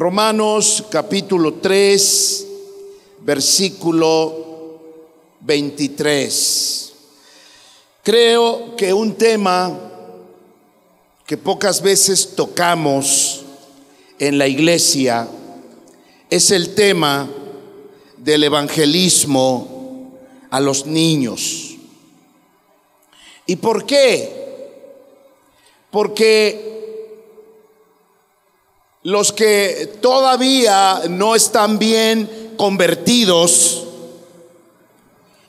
Romanos capítulo 3, versículo 23. Creo que un tema que pocas veces tocamos en la iglesia es el tema del evangelismo a los niños. ¿Y por qué? Porque los que todavía no están bien convertidos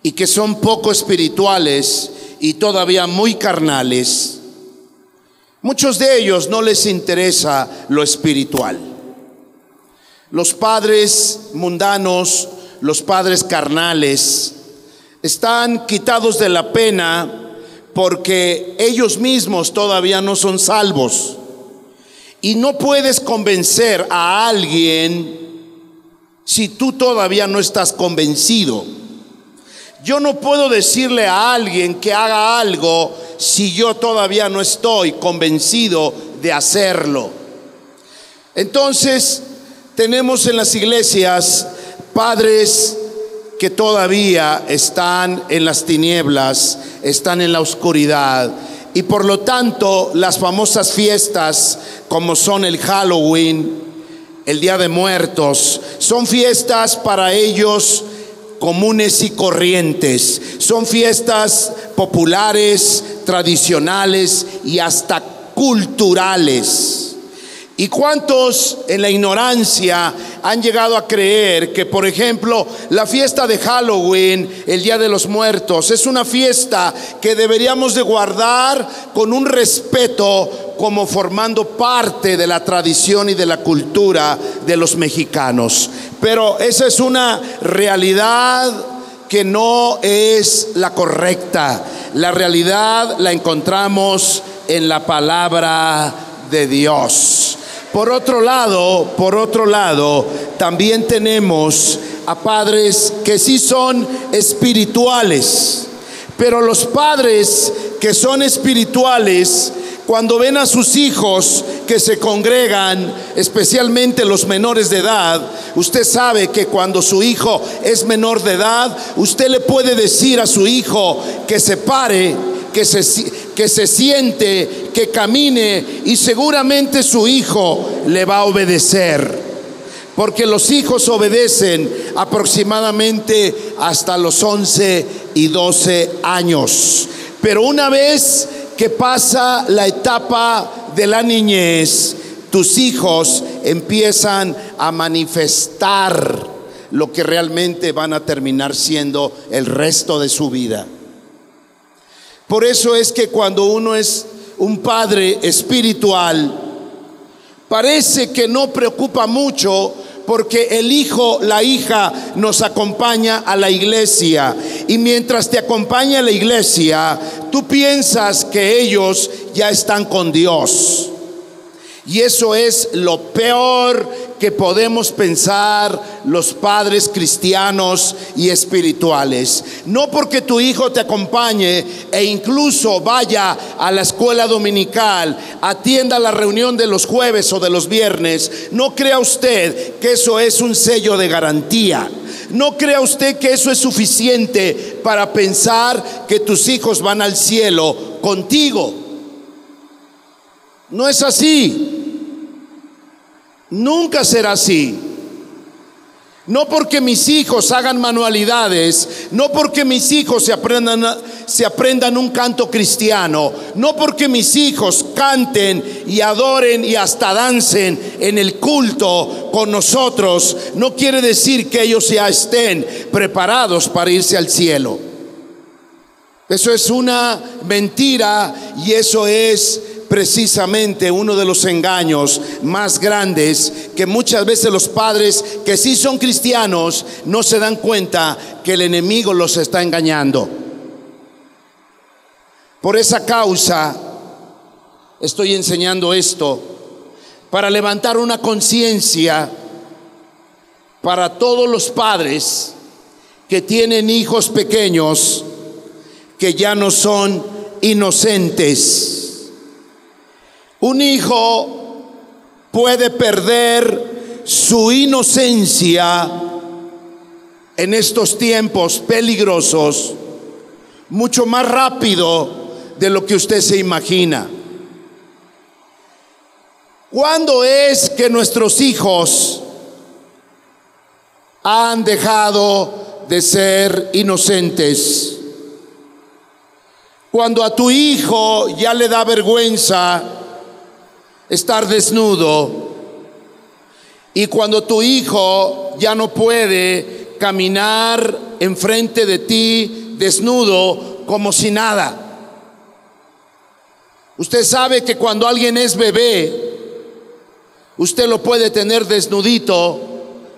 y que son poco espirituales y todavía muy carnales, muchos de ellos no les interesa lo espiritual. Los padres mundanos, los padres carnales, están quitados de la pena porque ellos mismos todavía no son salvos. Y no puedes convencer a alguien si tú todavía no estás convencido. Yo no puedo decirle a alguien que haga algo si yo todavía no estoy convencido de hacerlo. Entonces, tenemos en las iglesias padres que todavía están en las tinieblas, están en la oscuridad. Y por lo tanto, las famosas fiestas como son el Halloween, el Día de Muertos, son fiestas para ellos comunes y corrientes. Son fiestas populares, tradicionales y hasta culturales. ¿Y cuántos en la ignorancia han llegado a creer que, por ejemplo, la fiesta de Halloween, el Día de los Muertos, es una fiesta que deberíamos de guardar con un respeto como formando parte de la tradición y de la cultura de los mexicanos? Pero esa es una realidad que no es la correcta. La realidad la encontramos en la palabra de Dios. Por otro lado, también tenemos a padres que sí son espirituales, pero los padres que son espirituales, cuando ven a sus hijos que se congregan, especialmente los menores de edad, usted sabe que cuando su hijo es menor de edad, usted le puede decir a su hijo que se pare, que se siente, que camine, y seguramente su hijo le va a obedecer, porque los hijos obedecen aproximadamente hasta los 11 y 12 años. Pero una vez que pasa la etapa de la niñez, tus hijos empiezan a manifestar lo que realmente van a terminar siendo el resto de su vida. Por eso es que cuando uno es un padre espiritual, parece que no preocupa mucho, porque el hijo, la hija nos acompaña a la iglesia, y mientras te acompaña a la iglesia, tú piensas que ellos ya están con Dios. Y eso es lo peor que podemos pensar los padres cristianos y espirituales. No porque tu hijo te acompañe e incluso vaya a la escuela dominical, atienda la reunión de los jueves o de los viernes, no crea usted que eso es un sello de garantía. No crea usted que eso es suficiente para pensar que tus hijos van al cielo contigo. No es así. Nunca será así. No porque mis hijos hagan manualidades, no porque mis hijos se aprendan un canto cristiano, no porque mis hijos canten y adoren y hasta dancen en el culto con nosotros, no quiere decir que ellos ya estén preparados para irse al cielo. Eso es una mentira, y eso es precisamente uno de los engaños más grandes que muchas veces los padres que sí son cristianos no se dan cuenta que el enemigo los está engañando. Por esa causa estoy enseñando esto, para levantar una conciencia para todos los padres que tienen hijos pequeños que ya no son inocentes. Un hijo puede perder su inocencia en estos tiempos peligrosos mucho más rápido de lo que usted se imagina. ¿Cuándo es que nuestros hijos han dejado de ser inocentes? Cuando a tu hijo ya le da vergüenza estar desnudo, y cuando tu hijo ya no puede caminar enfrente de ti desnudo como si nada. Usted sabe que cuando alguien es bebé, usted lo puede tener desnudito,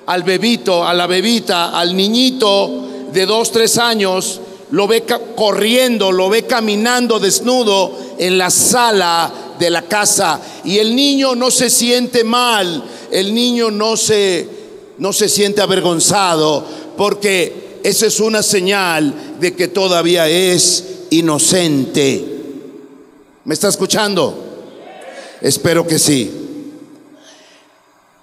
al bebito, a la bebita, al niñito de 2, 3 años, lo ve corriendo, lo ve caminando desnudo en la sala de la casa, y el niño no se siente mal, el niño no se siente avergonzado, porque esa es una señal de que todavía es inocente. ¿Me está escuchando? Espero que sí.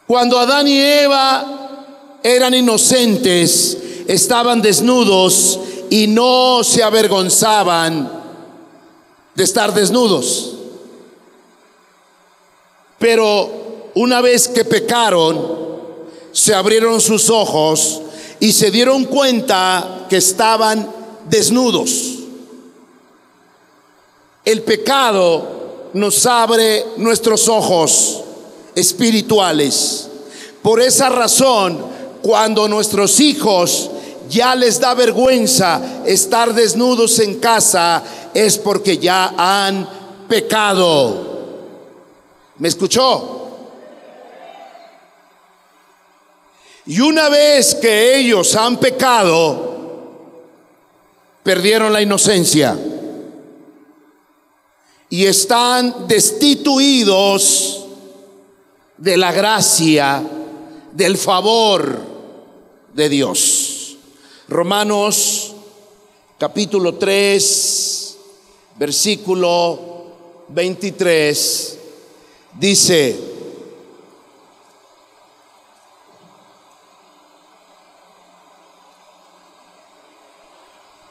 Cuando Adán y Eva eran inocentes, estaban desnudos y no se avergonzaban de estar desnudos. Pero una vez que pecaron, se abrieron sus ojos y se dieron cuenta que estaban desnudos. El pecado nos abre nuestros ojos espirituales. Por esa razón, cuando nuestros hijos ya les da vergüenza estar desnudos en casa, es porque ya han pecado. ¿Me escuchó? Y una vez que ellos han pecado, perdieron la inocencia y están destituidos de la gracia, del favor de Dios. Romanos capítulo 3, versículo 23 dice: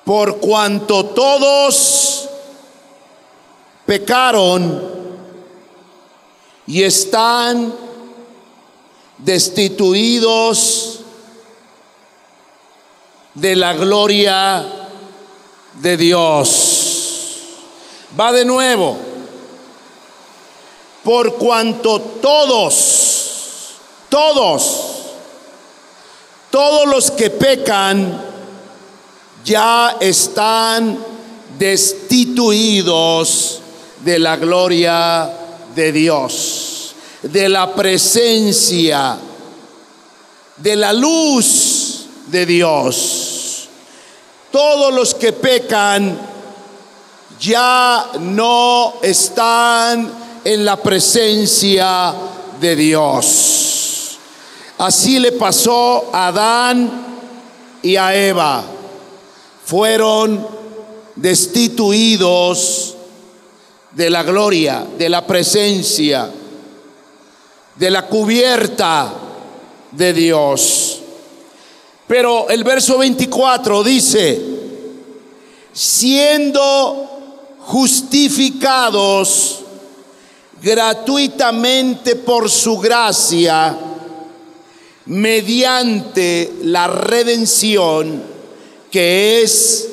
por cuanto todos pecaron y están destituidos de la gloria de Dios. Va de nuevo. Por cuanto todos los que pecan ya están destituidos de la gloria de Dios, de la presencia, de la luz de Dios. Todos los que pecan ya no están en la presencia de Dios. Así le pasó a Adán y a Eva. Fueron destituidos de la gloria, de la presencia, de la cubierta de Dios. Pero el verso 24 dice: siendo justificados gratuitamente por su gracia, mediante la redención que es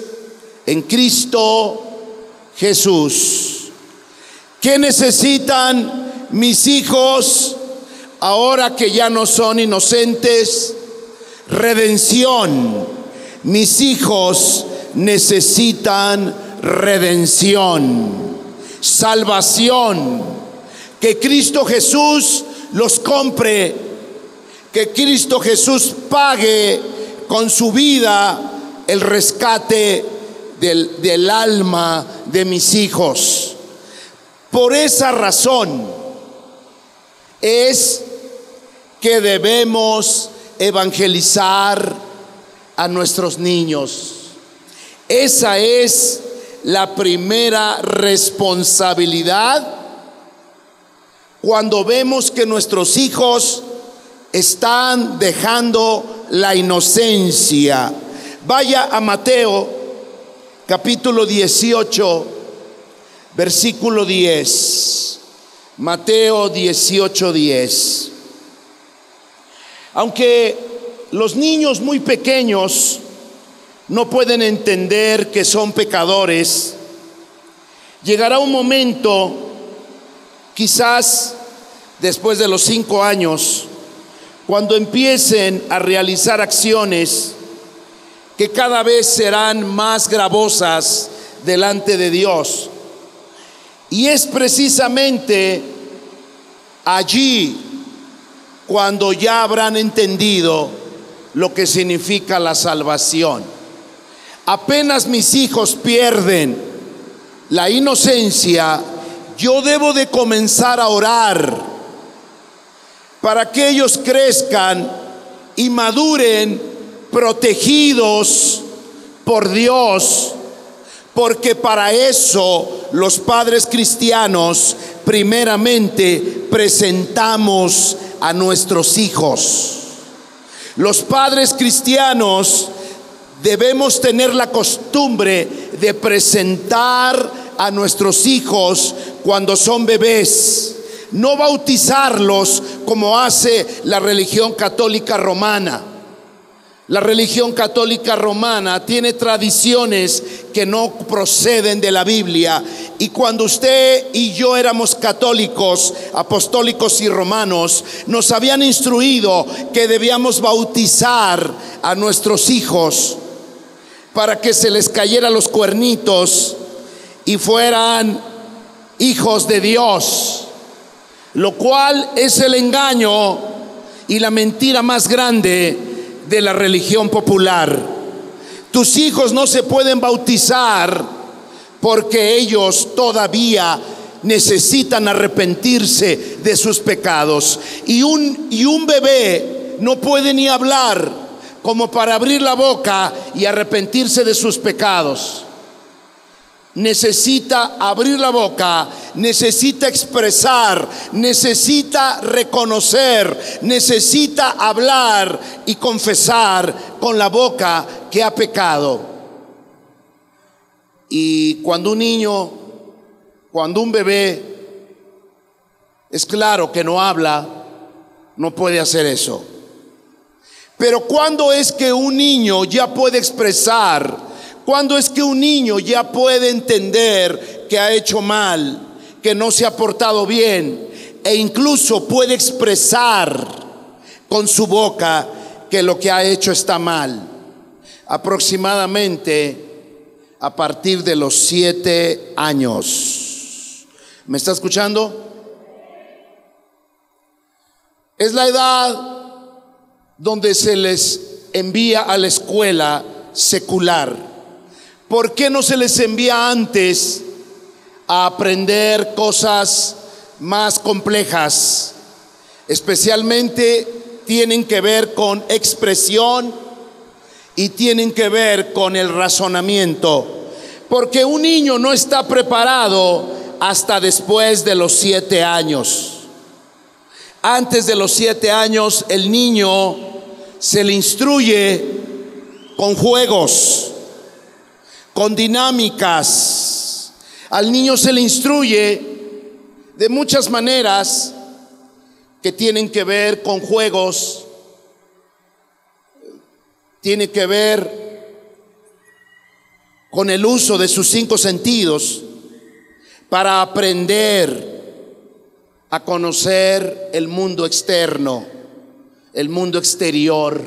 en Cristo Jesús. ¿Qué necesitan mis hijos ahora que ya no son inocentes? Redención. Mis hijos necesitan redención, salvación. Que Cristo Jesús los compre, que Cristo Jesús pague con su vida el rescate del alma de mis hijos. Por esa razón es que debemos evangelizar a nuestros niños. Esa es la primera responsabilidad cuando vemos que nuestros hijos están dejando la inocencia. Vaya a Mateo capítulo 18, versículo 10. Mateo 18, 10. Aunque los niños muy pequeños no pueden entender que son pecadores, llegará un momento, quizás después de los 5 años, cuando empiecen a realizar acciones que cada vez serán más gravosas delante de Dios. Y es precisamente allí cuando ya habrán entendido lo que significa la salvación. Apenas mis hijos pierden la inocencia, yo debo de comenzar a orar para que ellos crezcan y maduren protegidos por Dios, porque para eso los padres cristianos primeramente presentamos a nuestros hijos. Los padres cristianos debemos tener la costumbre de presentar a nuestros hijos cuando son bebés, no bautizarlos como hace la religión católica romana. La religión católica romana tiene tradiciones que no proceden de la Biblia, y cuando usted y yo éramos católicos, apostólicos y romanos, nos habían instruido que debíamos bautizar a nuestros hijos para que se les cayera los cuernitos y fueran hijos de Dios, lo cual es el engaño y la mentira más grande de la religión popular. Tus hijos no se pueden bautizar porque ellos todavía necesitan arrepentirse de sus pecados, y un bebé no puede ni hablar como para abrir la boca y arrepentirse de sus pecados. Necesita abrir la boca, necesita expresar, necesita reconocer, necesita hablar y confesar con la boca que ha pecado. Y cuando un niño, cuando un bebé, es claro que no habla, no puede hacer eso. Pero ¿cuándo es que un niño ya puede expresar? ¿Cuándo es que un niño ya puede entender que ha hecho mal, que no se ha portado bien, e incluso puede expresar con su boca que lo que ha hecho está mal? Aproximadamente a partir de los 7 años. ¿Me está escuchando? Es la edad donde se les envía a la escuela secular. ¿Por qué no se les envía antes a aprender cosas más complejas? Especialmente tienen que ver con expresión y tienen que ver con el razonamiento, porque un niño no está preparado hasta después de los 7 años. Antes de los 7 años el niño se le instruye con juegos, con dinámicas. Al niño se le instruye de muchas maneras que tienen que ver con juegos, tiene que ver con el uso de sus 5 sentidos para aprender a conocer el mundo externo, el mundo exterior.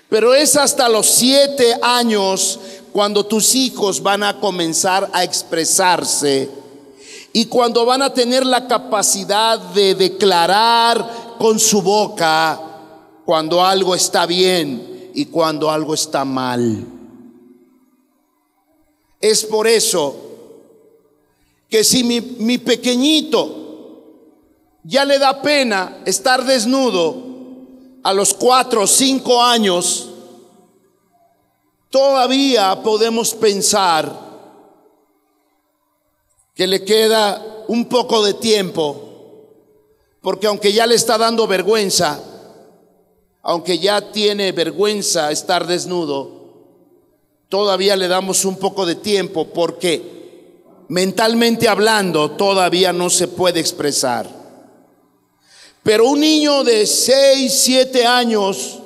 Pero es hasta los 7 años cuando tus hijos van a comenzar a expresarse y cuando van a tener la capacidad de declarar con su boca cuando algo está bien y cuando algo está mal. Es por eso que si mi pequeñito ya le da pena estar desnudo a los 4 o 5 años, todavía podemos pensar que le queda un poco de tiempo, porque aunque ya le está dando vergüenza, aunque ya tiene vergüenza estar desnudo, todavía le damos un poco de tiempo porque mentalmente hablando todavía no se puede expresar. Pero un niño de 6, 7 años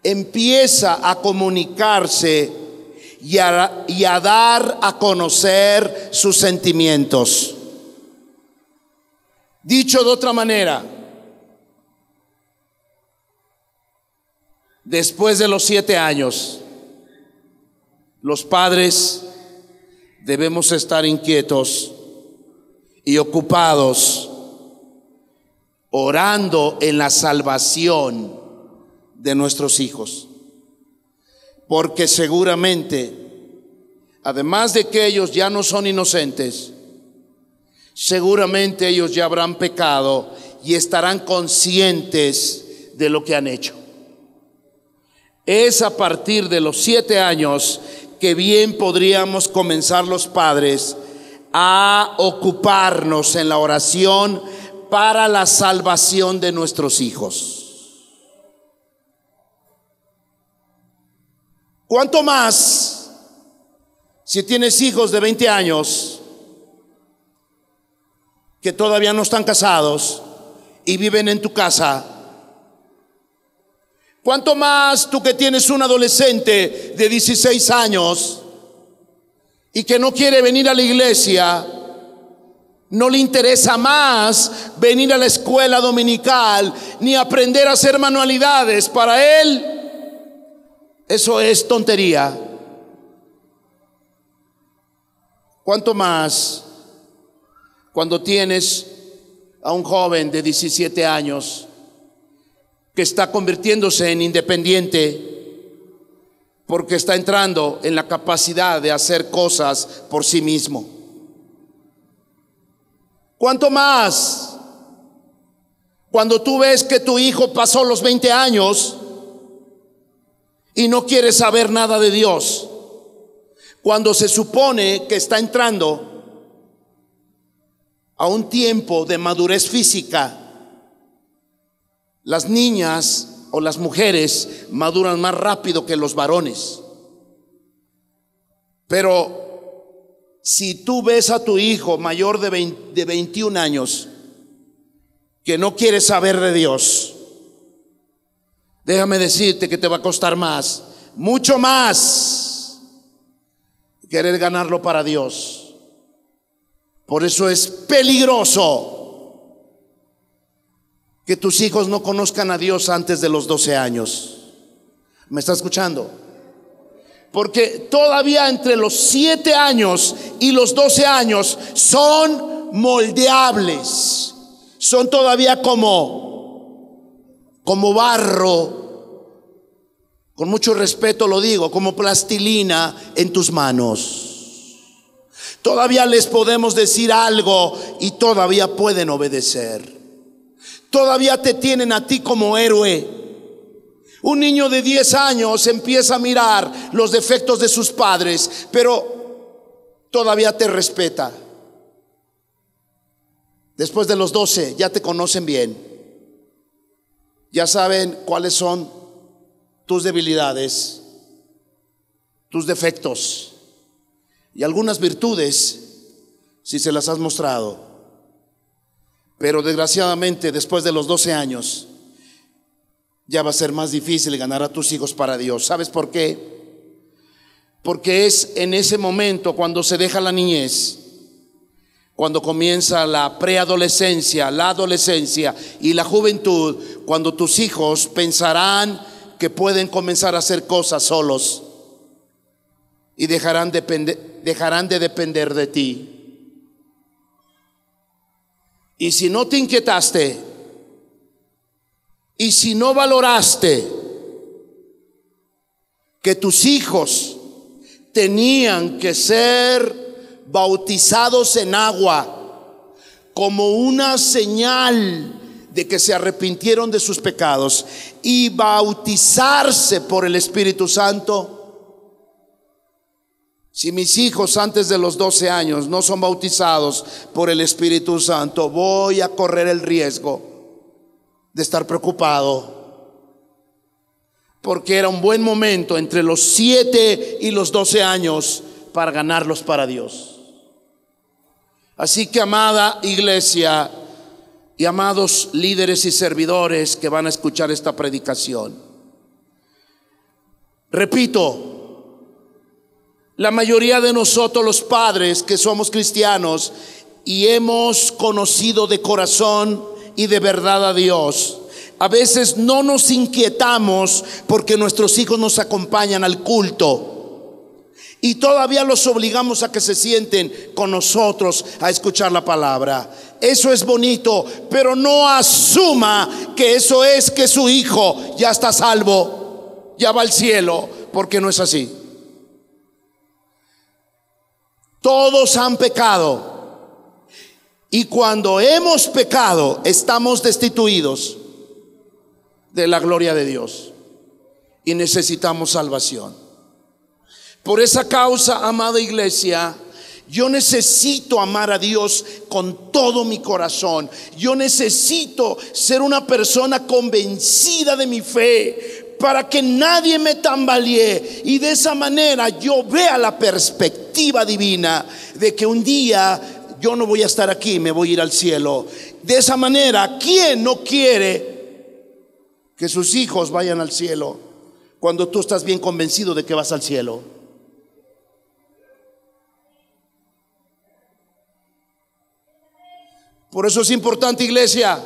empieza a comunicarse y a dar a conocer sus sentimientos. Dicho de otra manera, después de los 7 años, los padres debemos estar inquietos y ocupados orando en la salvación de nuestros hijos, porque seguramente, además de que ellos ya no son inocentes, seguramente ellos ya habrán pecado y estarán conscientes de lo que han hecho. Es a partir de los 7 años que bien podríamos comenzar los padres a ocuparnos en la oración para la salvación de nuestros hijos. ¿Cuánto más si tienes hijos de 20 años que todavía no están casados y viven en tu casa? ¿Cuánto más tú que tienes un adolescente de 16 años y que no quiere venir a la iglesia? No le interesa más venir a la escuela dominical ni aprender a hacer manualidades. Para él eso es tontería. ¿Cuánto más cuando tienes a un joven de 17 años que está convirtiéndose en independiente porque está entrando en la capacidad de hacer cosas por sí mismo? ¿Cuánto más cuando tú ves que tu hijo pasó los 20 años y no quiere saber nada de Dios, cuando se supone que está entrando a un tiempo de madurez física? Las niñas o las mujeres maduran más rápido que los varones. Pero si tú ves a tu hijo mayor de 21 años que no quiere saber de Dios, déjame decirte que te va a costar más, mucho más, querer ganarlo para Dios. Por eso es peligroso que tus hijos no conozcan a Dios antes de los 12 años. ¿Me está escuchando? Porque todavía entre los 7 años y los 12 años son moldeables. Son todavía como barro, con mucho respeto lo digo, como plastilina en tus manos. Todavía les podemos decir algo y todavía pueden obedecer. Todavía te tienen a ti como héroe. Un niño de 10 años empieza a mirar los defectos de sus padres, pero todavía te respeta. Después de los 12 ya te conocen bien. Ya saben cuáles son tus debilidades, tus defectos y algunas virtudes si se las has mostrado. Pero desgraciadamente después de los 12 años ya va a ser más difícil ganar a tus hijos para Dios. ¿Sabes por qué? Porque es en ese momento cuando se deja la niñez, cuando comienza la preadolescencia, la adolescencia y la juventud, cuando tus hijos pensarán que pueden comenzar a hacer cosas solos y dejarán de depender de ti. Y si no te inquietaste, y si no valoraste que tus hijos tenían que ser bautizados en agua como una señal de que se arrepintieron de sus pecados y bautizarse por el Espíritu Santo, si mis hijos antes de los 12 años no son bautizados por el Espíritu Santo, voy a correr el riesgo de estar preocupado porque era un buen momento entre los 7 y los 12 años para ganarlos para Dios. Así que, amada iglesia y amados líderes y servidores que van a escuchar esta predicación, repito, la mayoría de nosotros los padres que somos cristianos y hemos conocido de corazón y de verdad a Dios, a veces no nos inquietamos porque nuestros hijos nos acompañan al culto y todavía los obligamos a que se sienten con nosotros a escuchar la palabra. Eso es bonito, pero no asuma que eso es que su hijo ya está salvo, ya va al cielo, porque no es así. Todos han pecado, y cuando hemos pecado estamos destituidos de la gloria de Dios y necesitamos salvación. Por esa causa, amada iglesia, yo necesito amar a Dios con todo mi corazón. Yo necesito ser una persona convencida de mi fe para que nadie me tambalee, y de esa manera yo vea la perspectiva divina de que un día yo no voy a estar aquí, me voy a ir al cielo. De esa manera, ¿quién no quiere que sus hijos vayan al cielo cuando tú estás bien convencido de que vas al cielo? Por eso es importante, iglesia,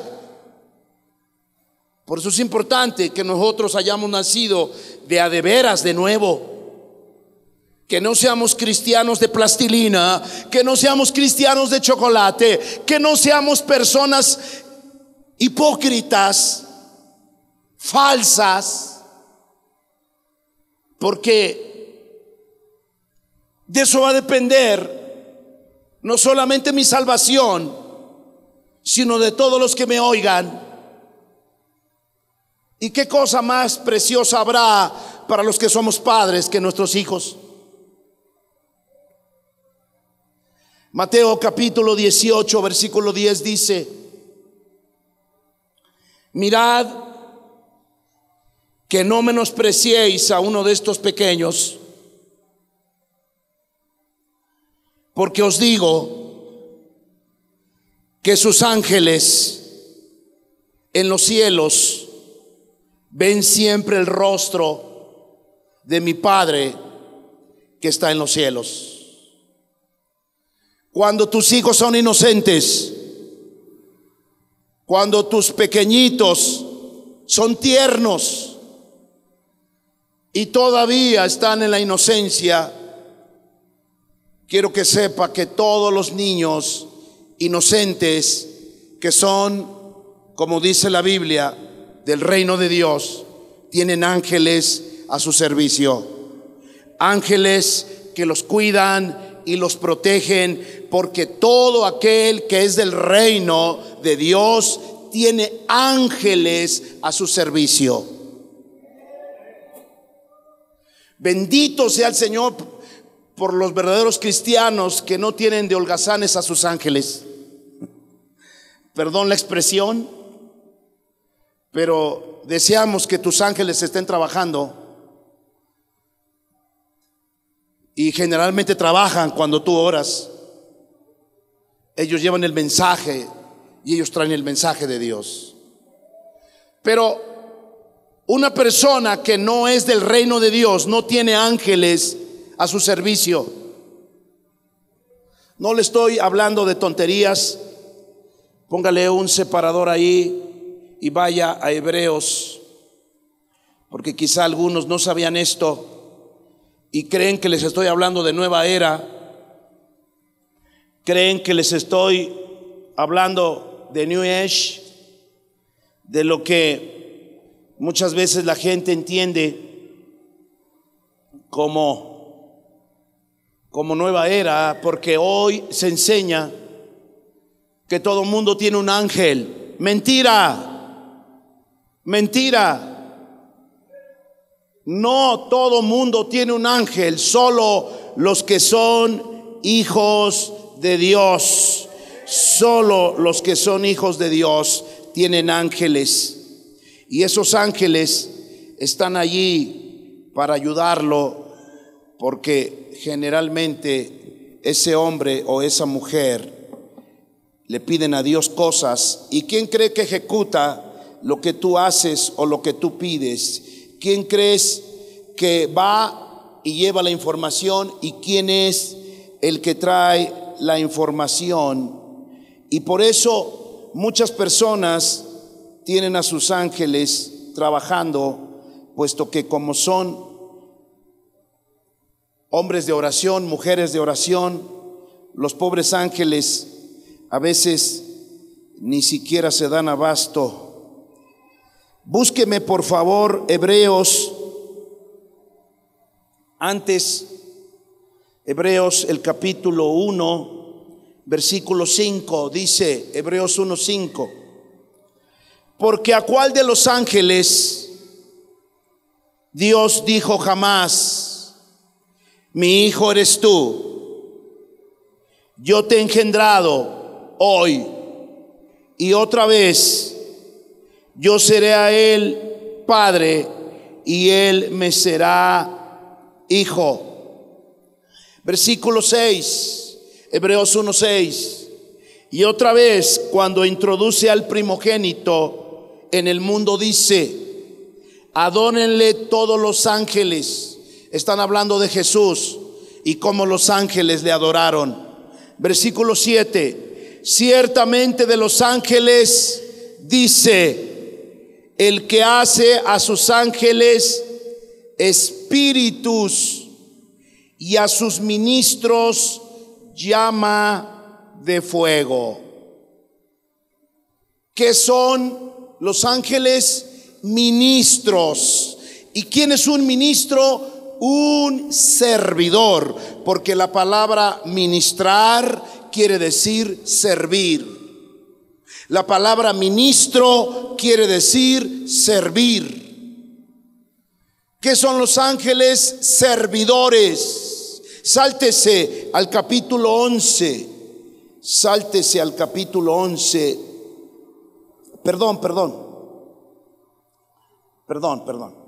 por eso es importante que nosotros hayamos nacido de veras de nuevo. Que no seamos cristianos de plastilina, que no seamos cristianos de chocolate, que no seamos personas hipócritas, falsas, porque de eso va a depender no solamente mi salvación, sino de todos los que me oigan. ¿Y qué cosa más preciosa habrá para los que somos padres que nuestros hijos? Mateo capítulo 18 versículo 10 dice: mirad que no menospreciéis a uno de estos pequeños, porque os digo que sus ángeles en los cielos ven siempre el rostro de mi Padre que está en los cielos. Cuando tus hijos son inocentes, cuando tus pequeñitos son tiernos y todavía están en la inocencia, quiero que sepa que todos los niños inocentes que son, como dice la Biblia, del reino de Dios, tienen ángeles a su servicio, ángeles que los cuidan y los protegen, porque todo aquel que es del reino de Dios tiene ángeles a su servicio. Bendito sea el Señor por los verdaderos cristianos que no tienen de holgazanes a sus ángeles. Perdón la expresión, pero deseamos que tus ángeles estén trabajando. Y generalmente trabajan cuando tú oras. Ellos llevan el mensaje y ellos traen el mensaje de Dios. Pero una persona que no es del reino de Dios no tiene ángeles a su servicio. No le estoy hablando de tonterías. Póngale un separador ahí y vaya a Hebreos, porque quizá algunos no sabían esto y creen que les estoy hablando de nueva era, creen que les estoy hablando de New Age, de lo que muchas veces la gente entiende como nueva era, porque hoy se enseña que todo el mundo tiene un ángel. Mentira, mentira. No todo mundo tiene un ángel, solo los que son hijos de Dios. Solo los que son hijos de Dios tienen ángeles. Y esos ángeles están allí para ayudarlo, porque generalmente ese hombre o esa mujer le piden a Dios cosas. ¿Y quién cree que ejecuta lo que tú haces o lo que tú pides? ¿Quién crees que va y lleva la información? ¿Y quién es el que trae la información? Y por eso muchas personas tienen a sus ángeles trabajando, puesto que como son hombres de oración, mujeres de oración, los pobres ángeles a veces ni siquiera se dan abasto. Búsqueme por favor Hebreos, Hebreos el capítulo 1, versículo 5, dice Hebreos 1:5: porque a cuál de los ángeles Dios dijo jamás: mi hijo eres tú, yo te he engendrado hoy, y otra vez yo seré a él padre y él me será hijo. Versículo 6, Hebreos 1:6: y otra vez cuando introduce al primogénito en el mundo dice: adórenle todos los ángeles. Están hablando de Jesús y cómo los ángeles le adoraron. Versículo 7: ciertamente de los ángeles dice: el que hace a sus ángeles espíritus y a sus ministros llama de fuego. ¿Qué son los ángeles? Ministros. ¿Y quién es un ministro? Un servidor, porque la palabra ministrar quiere decir servir. La palabra ministro quiere decir servir. ¿Qué son los ángeles? Servidores. Sáltese al capítulo 11. Sáltese al capítulo 11. Perdón.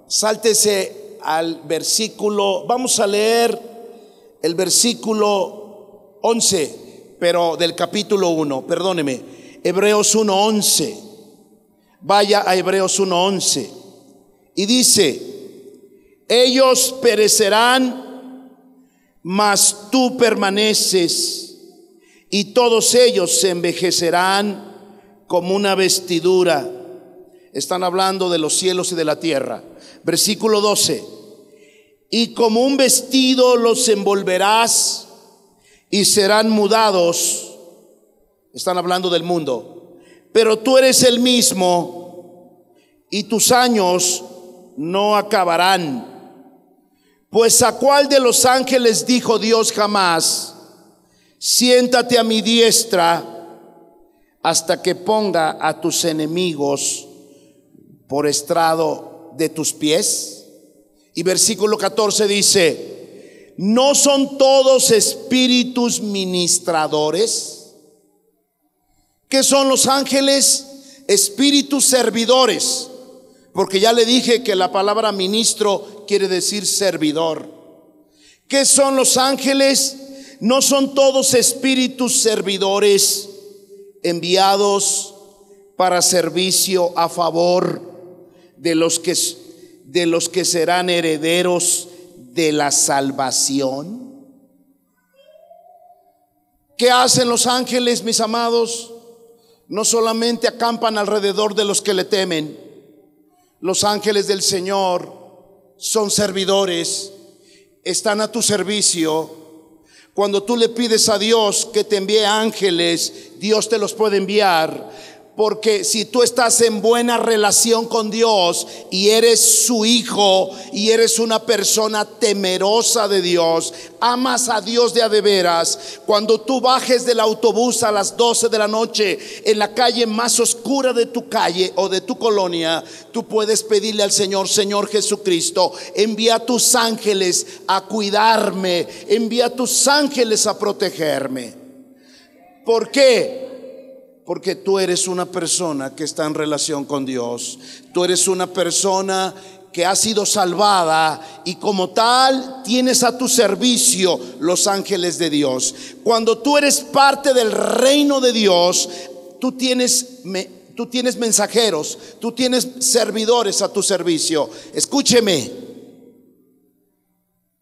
Sáltese al versículo, vamos a leer el versículo 11, pero del capítulo 1, perdóneme, Hebreos 1:11. Vaya a Hebreos 1:11 y dice: ellos perecerán, mas tú permaneces, y todos ellos se envejecerán como una vestidura. Están hablando de los cielos y de la tierra. Versículo 12: y como un vestido los envolverás y serán mudados. Están hablando del mundo. Pero tú eres el mismo y tus años no acabarán. Pues ¿a cuál de los ángeles dijo Dios jamás: siéntate a mi diestra hasta que ponga a tus enemigos por estrado de tus pies? Y versículo 14 dice: ¿no son todos espíritus ministradores? ¿Qué son los ángeles? Espíritus servidores, porque ya le dije que la palabra ministro quiere decir servidor. ¿Qué son los ángeles? ¿No son todos espíritus servidores enviados para servicio a favor de los que serán herederos de la salvación? ¿Qué hacen los ángeles, mis amados? No solamente acampan alrededor de los que le temen. Los ángeles del Señor son servidores, están a tu servicio. Cuando tú le pides a Dios que te envíe ángeles, Dios te los puede enviar. Porque si tú estás en buena relación con Dios y eres su hijo y eres una persona temerosa de Dios, amas a Dios de a de veras, cuando tú bajes del autobús a las 12 de la noche en la calle más oscura de tu calle o de tu colonia, tú puedes pedirle al Señor: Señor Jesucristo, envía tus ángeles a cuidarme, envía tus ángeles a protegerme. ¿Por qué? Porque tú eres una persona que está en relación con Dios. Tú eres una persona que has sido salvada y como tal tienes a tu servicio los ángeles de Dios. Cuando tú eres parte del reino de Dios, tú tienes mensajeros, tú tienes servidores a tu servicio. Escúcheme,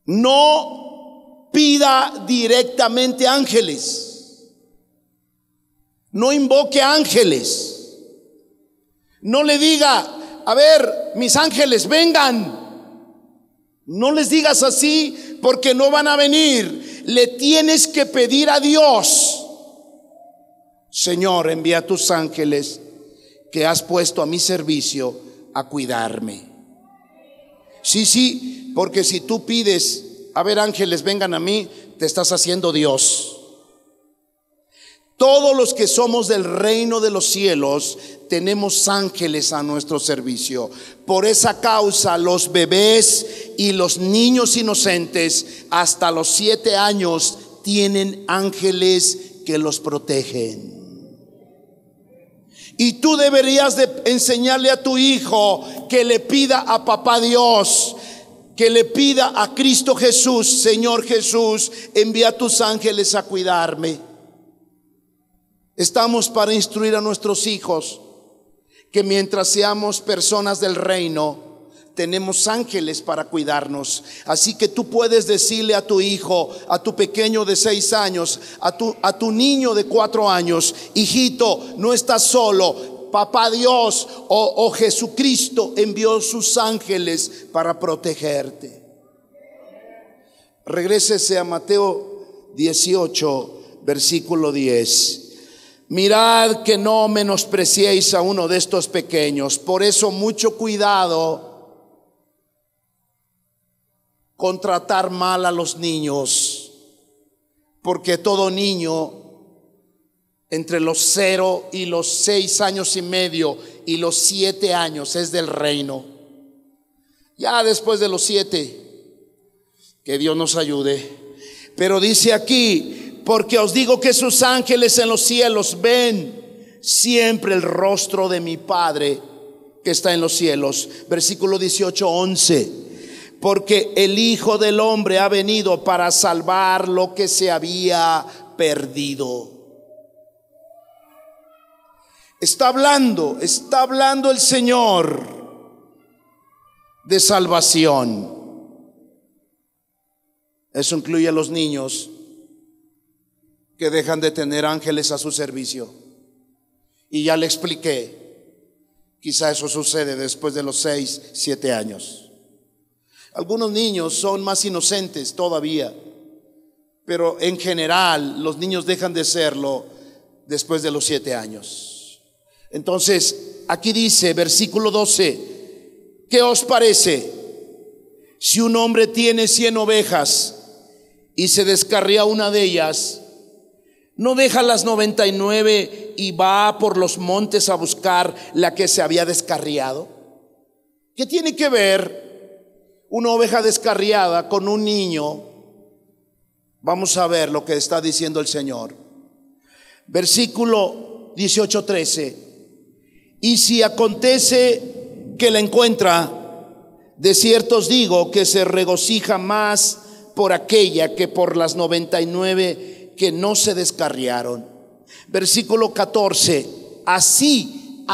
no pida directamente ángeles, no invoque ángeles, no le diga: a ver, mis ángeles, vengan. No les digas así, porque no van a venir. Le tienes que pedir a Dios: Señor, envía tus ángeles que has puesto a mi servicio a cuidarme. Sí, porque si tú pides: a ver, ángeles, vengan a mí, te estás haciendo Dios. Todos los que somos del reino de los cielos tenemos ángeles a nuestro servicio. Por esa causa los bebés y los niños inocentes hasta los 7 años tienen ángeles que los protegen. Y tú deberías de enseñarle a tu hijo que le pida a papá Dios, que le pida a Cristo Jesús: Señor Jesús, envía tus ángeles a cuidarme. Estamos para instruir a nuestros hijos que mientras seamos personas del reino, tenemos ángeles para cuidarnos. Así que tú puedes decirle a tu hijo, a tu pequeño de 6 años, a tu niño de 4 años: hijito, no estás solo. Papá Dios o Jesucristo envió sus ángeles para protegerte. Regrésese a Mateo 18, versículo 10. Mirad que no menospreciéis a uno de estos pequeños. Por eso mucho cuidado con tratar mal a los niños, porque todo niño entre los 0 y los 6 años y medio y los 7 años es del reino. Ya después de los 7, que Dios nos ayude. Pero dice aquí: porque os digo que sus ángeles en los cielos ven siempre el rostro de mi Padre que está en los cielos. Versículo 18, 11. Porque el Hijo del Hombre ha venido para salvar lo que se había perdido. Está hablando el Señor de salvación. Eso incluye a los niños que dejan de tener ángeles a su servicio. Y ya le expliqué, quizá eso sucede después de los 6, 7 años. Algunos niños son más inocentes todavía, pero en general los niños dejan de serlo después de los 7 años. Entonces, aquí dice, versículo 12: ¿qué os parece si un hombre tiene 100 ovejas y se descarría una de ellas? ¿No deja las 99 y va por los montes a buscar la que se había descarriado? ¿Qué tiene que ver una oveja descarriada con un niño? Vamos a ver lo que está diciendo el Señor. Versículo 18, 13. Y si acontece que la encuentra, de cierto os digo que se regocija más por aquella que por las 99 que no se descarriaron. Versículo 14. Así,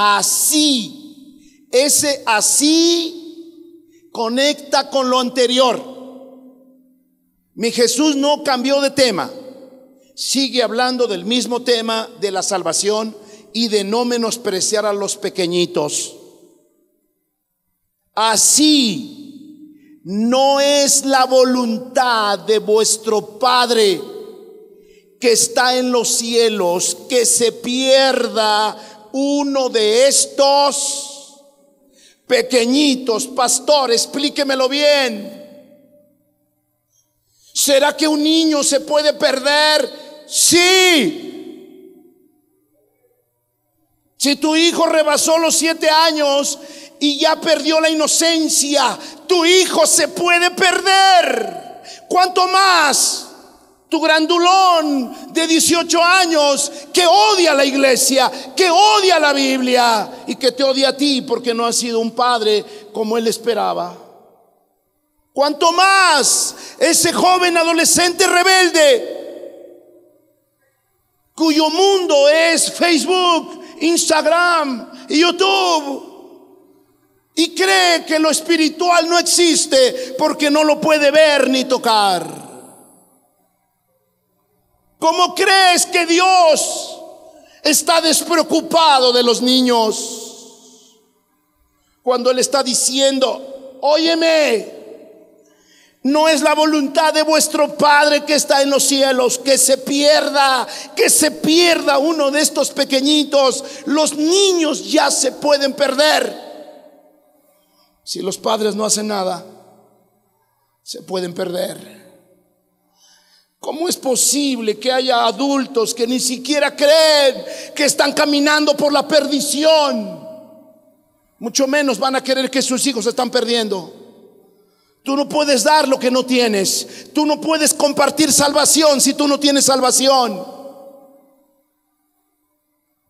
ese así conecta con lo anterior. Mi Jesús no cambió de tema, sigue hablando del mismo tema de la salvación y de no menospreciar a los pequeñitos. Así no es la voluntad de vuestro Padre que está en los cielos, que se pierda uno de estos pequeñitos. Pastor, explíquemelo bien. ¿Será que un niño se puede perder? Sí. Si tu hijo rebasó los 7 años y ya perdió la inocencia, tu hijo se puede perder. ¿Cuánto más tu grandulón de 18 años que odia la iglesia, que odia la Biblia y que te odia a ti porque no has sido un padre como él esperaba. Cuanto más ese joven adolescente rebelde cuyo mundo es Facebook, Instagram y YouTube, y cree que lo espiritual no existe porque no lo puede ver ni tocar. ¿Cómo crees que Dios está despreocupado de los niños cuando Él está diciendo: óyeme, no es la voluntad de vuestro Padre que está en los cielos que se pierda uno de estos pequeñitos? Los niños ya se pueden perder. Si los padres no hacen nada, se pueden perder. ¿Cómo es posible que haya adultos que ni siquiera creen que están caminando por la perdición? Mucho menos van a querer que sus hijos se están perdiendo. Tú no puedes dar lo que no tienes. Tú no puedes compartir salvación si tú no tienes salvación.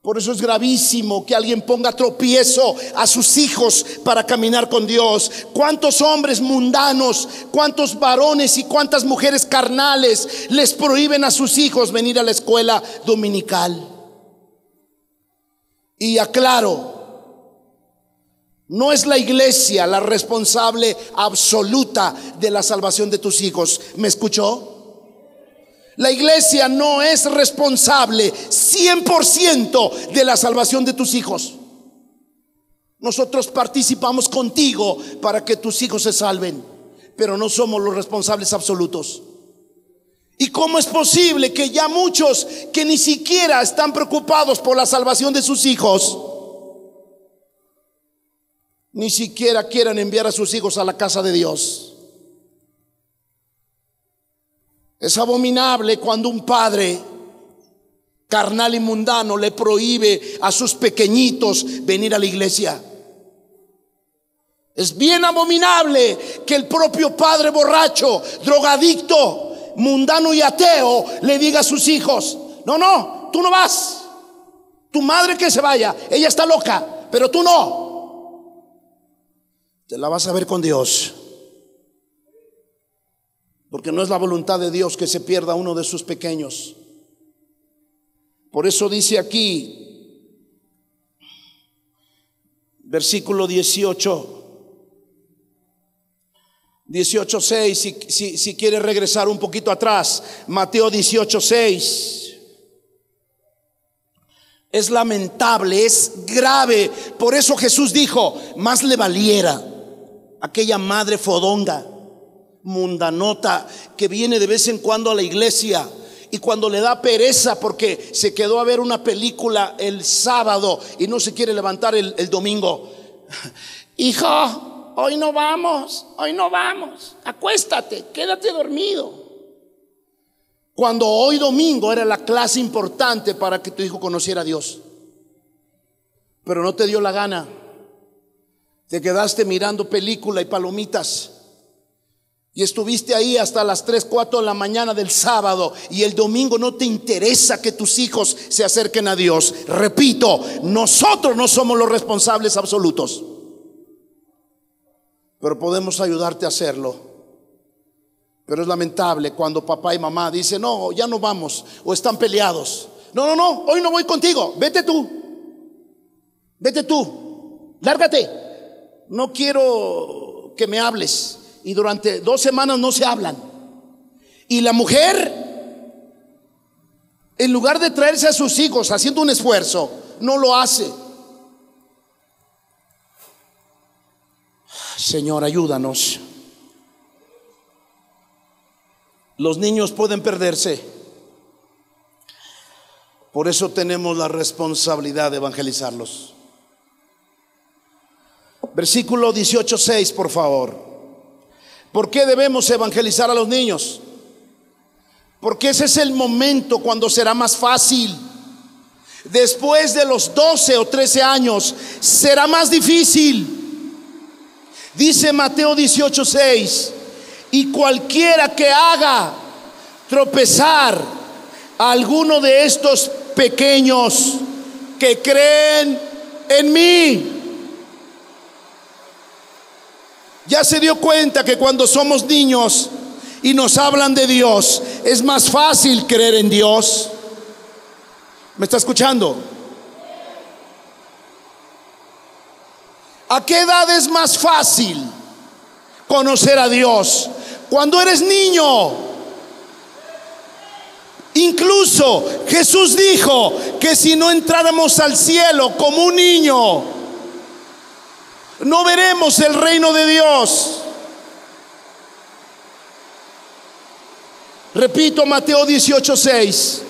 Por eso es gravísimo que alguien ponga tropiezo a sus hijos para caminar con Dios. ¿Cuántos hombres mundanos, cuántos varones y cuántas mujeres carnales les prohíben a sus hijos venir a la escuela dominical? Y aclaro, no es la iglesia la responsable absoluta de la salvación de tus hijos. ¿Me escuchó? La iglesia no es responsable 100% de la salvación de tus hijos. Nosotros participamos contigo para que tus hijos se salven, pero no somos los responsables absolutos. ¿Y cómo es posible que ya muchos que ni siquiera están preocupados por la salvación de sus hijos, ni siquiera quieran enviar a sus hijos a la casa de Dios? Es abominable cuando un padre carnal y mundano le prohíbe a sus pequeñitos venir a la iglesia. Es bien abominable que el propio padre borracho, drogadicto, mundano y ateo le diga a sus hijos: no, tú no vas. Tu madre que se vaya, ella está loca, pero tú no. Te la vas a ver con Dios. Porque no es la voluntad de Dios que se pierda uno de sus pequeños. Por eso dice aquí, versículo 18:6, si quiere regresar un poquito atrás, Mateo 18:6. Es lamentable, es grave. Por eso Jesús dijo: más le valiera aquella madre fodonga, mundanota, que viene de vez en cuando a la iglesia, y cuando le da pereza porque se quedó a ver una película el sábado y no se quiere levantar el domingo: hijo, hoy no vamos, acuéstate, quédate dormido. Cuando hoy domingo era la clase importante para que tu hijo conociera a Dios, pero no te dio la gana. Te quedaste mirando película y palomitas y estuviste ahí hasta las 3, 4 de la mañana del sábado, y el domingo no te interesa que tus hijos se acerquen a Dios. Repito, nosotros no somos los responsables absolutos, pero podemos ayudarte a hacerlo. Pero es lamentable cuando papá y mamá dicen: no, ya no vamos, o están peleados. No, hoy no voy contigo, vete tú, lárgate, no quiero que me hables. Y durante 2 semanas no se hablan. Y la mujer, en lugar de traerse a sus hijos haciendo un esfuerzo, no lo hace. Señor, ayúdanos. Los niños pueden perderse. Por eso tenemos la responsabilidad de evangelizarlos. Versículo 18:6, por favor. ¿Por qué debemos evangelizar a los niños? Porque ese es el momento cuando será más fácil. Después de los 12 o 13 años será más difícil. Dice Mateo 18:6: y cualquiera que haga tropezar a alguno de estos pequeños que creen en mí. Ya se dio cuenta que cuando somos niños y nos hablan de Dios, es más fácil creer en Dios. ¿Me está escuchando? ¿A qué edad es más fácil conocer a Dios? Cuando eres niño. Incluso Jesús dijo que si no entráramos al cielo como un niño, no veremos el reino de Dios. Repito, Mateo 18:6.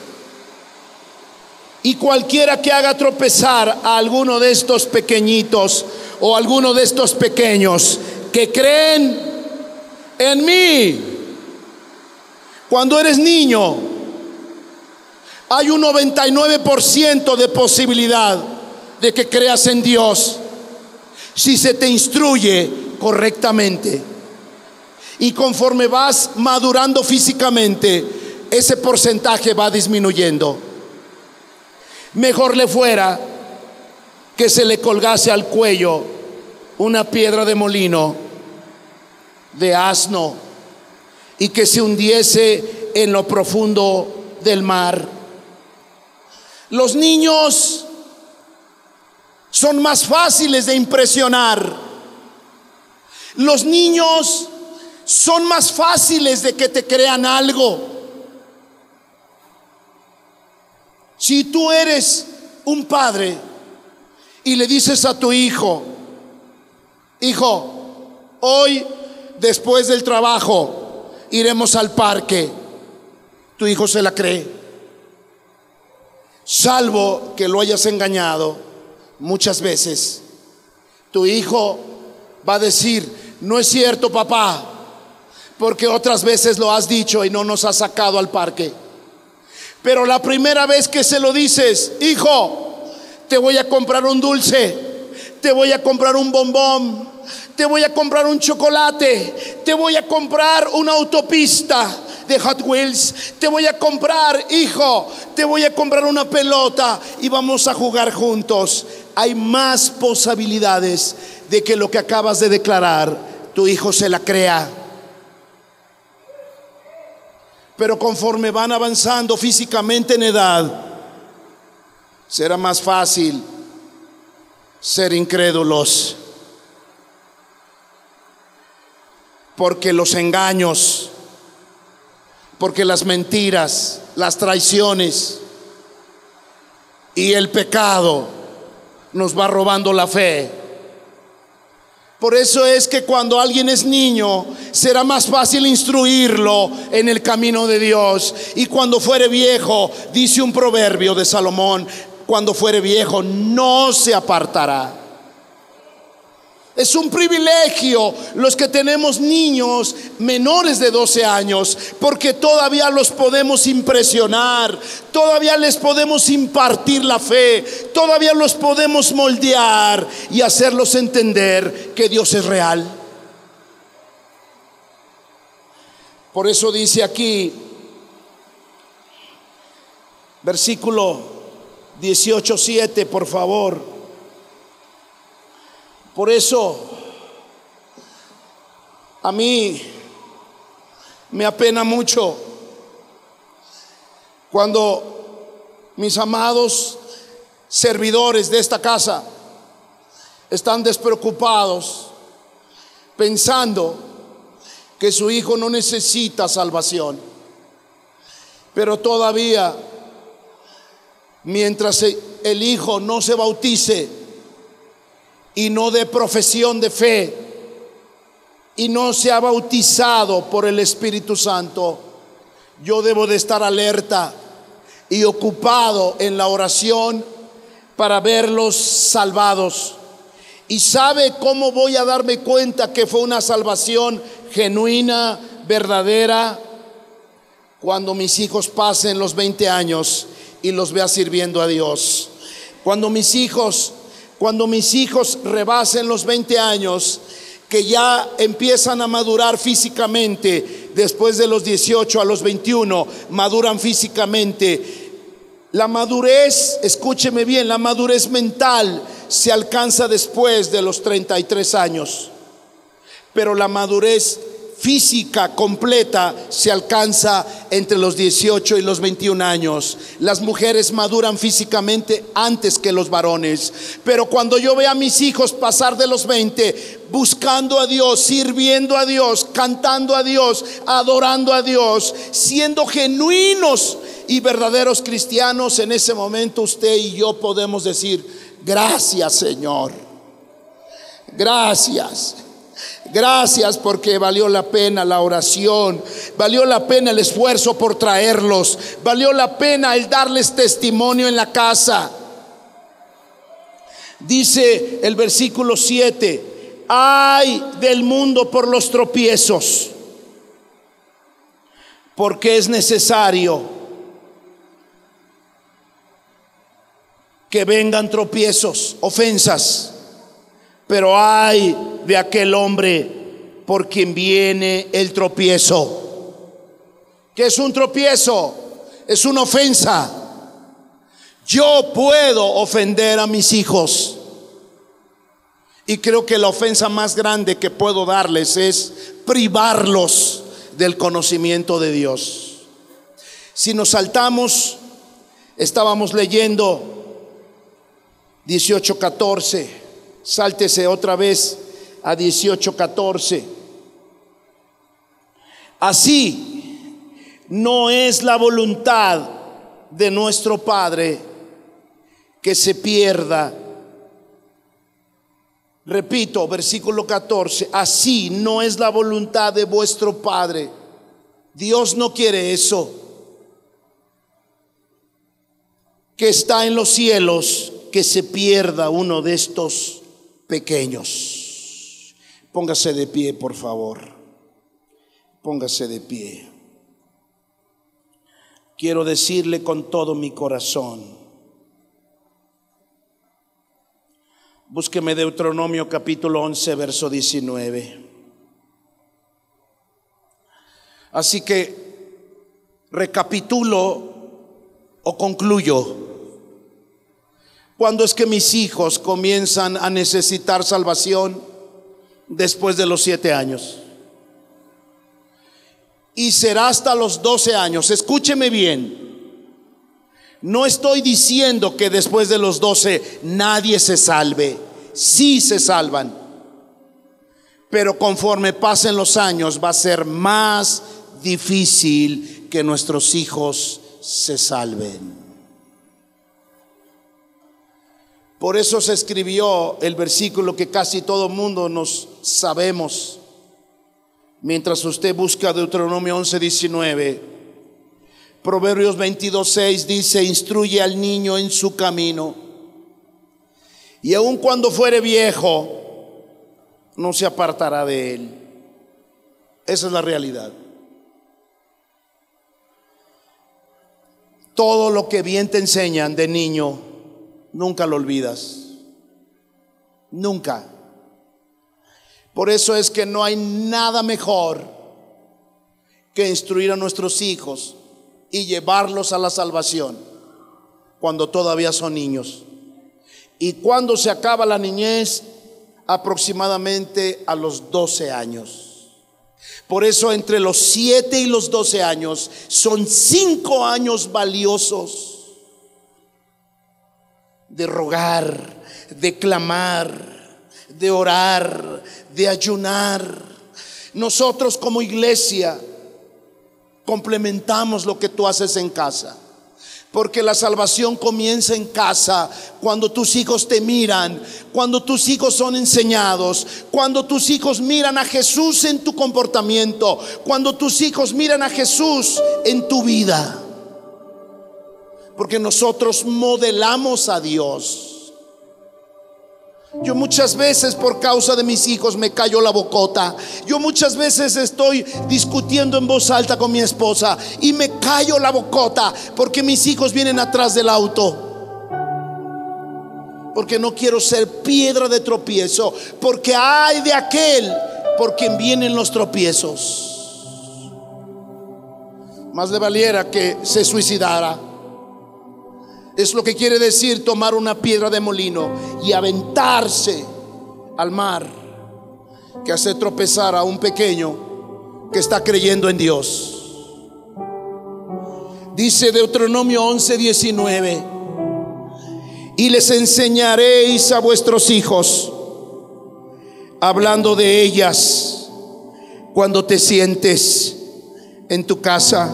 Y cualquiera que haga tropezar a alguno de estos pequeñitos o alguno de estos pequeños que creen en mí. Cuando eres niño, hay un 99% de posibilidad de que creas en Dios si se te instruye correctamente. Y conforme vas madurando físicamente, ese porcentaje va disminuyendo. Mejor le fuera que se le colgase al cuello una piedra de molino de asno y que se hundiese en lo profundo del mar. Los niños son más fáciles de impresionar. Los niños son más fáciles de que te crean algo. Si tú eres un padre y le dices a tu hijo: hijo, hoy después del trabajo iremos al parque, tu hijo se la cree, salvo que lo hayas engañado muchas veces. Tu hijo va a decir: no es cierto, papá, porque otras veces lo has dicho y no nos has sacado al parque. Pero la primera vez que se lo dices: hijo, te voy a comprar un dulce, te voy a comprar un bombón, te voy a comprar un chocolate, te voy a comprar una autopista de Hot Wheels, te voy a comprar, hijo, te voy a comprar una pelota y vamos a jugar juntos. Hay más posibilidades de que lo que acabas de declarar tu hijo se la crea. Pero conforme van avanzando físicamente en edad, será más fácil ser incrédulos, porque los engaños, porque las mentiras, las traiciones y el pecado nos va robando la fe. Por eso es que cuando alguien es niño, será más fácil instruirlo en el camino de Dios. Y cuando fuere viejo, dice un proverbio de Salomón, cuando fuere viejo no se apartará. Es un privilegio los que tenemos niños menores de 12 años, porque todavía los podemos impresionar, todavía les podemos impartir la fe, todavía los podemos moldear y hacerlos entender que Dios es real. Por eso dice aquí, versículo 18:7, por favor. Por eso a mí me apena mucho cuando mis amados servidores de esta casa están despreocupados pensando que su hijo no necesita salvación. Pero todavía, mientras el hijo no se bautice y no dé profesión de fe y no se ha bautizado por el Espíritu Santo, yo debo de estar alerta y ocupado en la oración para verlos salvados. ¿Y sabe cómo voy a darme cuenta que fue una salvación genuina, verdadera? Cuando mis hijos pasen los 20 años y los vea sirviendo a Dios. Cuando mis hijos rebasen los 20 años, que ya empiezan a madurar físicamente, después de los 18 a los 21 maduran físicamente. La madurez, escúcheme bien, la madurez mental se alcanza después de los 33 años, pero la madurez física completa se alcanza entre los 18 y los 21 años. Las mujeres maduran físicamente antes que los varones, pero cuando yo veo a mis hijos pasar de los 20 buscando a Dios, sirviendo a Dios, cantando a Dios, adorando a Dios, siendo genuinos y verdaderos cristianos, en ese momento usted y yo podemos decir: gracias, Señor, gracias. Gracias, porque valió la pena la oración, valió la pena el esfuerzo por traerlos, valió la pena el darles testimonio en la casa. Dice el versículo 7: ay del mundo por los tropiezos, porque es necesario que vengan tropiezos, ofensas, pero ay de aquel hombre por quien viene el tropiezo. ¿Qué es un tropiezo? Es una ofensa. Yo puedo ofender a mis hijos, y creo que la ofensa más grande que puedo darles es privarlos del conocimiento de Dios. Si nos saltamos, estábamos leyendo 18:14. Sáltese otra vez a 18:14. Así no es la voluntad de nuestro Padre que se pierda. Repito, versículo 14: así no es la voluntad de vuestro Padre. Dios no quiere eso, que está en los cielos, que se pierda uno de estos pequeños. Póngase de pie, por favor. Póngase de pie. Quiero decirle con todo mi corazón: búsqueme Deuteronomio capítulo 11, verso 19. Así que recapitulo o concluyo. ¿Cuándo es que mis hijos comienzan a necesitar salvación? Después de los 7 años. Y será hasta los 12 años. Escúcheme bien. No estoy diciendo que después de los 12 nadie se salve. Sí se salvan. Pero conforme pasen los años va a ser más difícil que nuestros hijos se salven. Por eso se escribió el versículo que casi todo mundo nos sabemos. Mientras usted busca Deuteronomio 11:19, Proverbios 22:6 dice: instruye al niño en su camino, y aun cuando fuere viejo no se apartará de él. Esa es la realidad. Todo lo que bien te enseñan de niño, nunca lo olvidas. Nunca. Por eso es que no hay nada mejor que instruir a nuestros hijos y llevarlos a la salvación cuando todavía son niños. Y cuando se acaba la niñez, aproximadamente a los 12 años. Por eso entre los 7 y los 12 años son 5 años valiosos de rogar, de clamar, de orar, de ayunar. Nosotros como iglesia complementamos lo que tú haces en casa, porque la salvación comienza en casa, cuando tus hijos te miran, cuando tus hijos son enseñados, cuando tus hijos miran a Jesús en tu comportamiento, cuando tus hijos miran a Jesús en tu vida, porque nosotros modelamos a Dios. Yo muchas veces, por causa de mis hijos, me callo la bocota. Yo muchas veces estoy discutiendo en voz alta con mi esposa y me callo la bocota porque mis hijos vienen atrás del auto. Porque no quiero ser piedra de tropiezo, porque hay de aquel por quien vienen los tropiezos. Más le valiera que se suicidara. Es lo que quiere decir tomar una piedra de molino y aventarse al mar, que hace tropezar a un pequeño que está creyendo en Dios. Dice Deuteronomio 11:19: y les enseñaréis a vuestros hijos, hablando de ellas cuando te sientes en tu casa,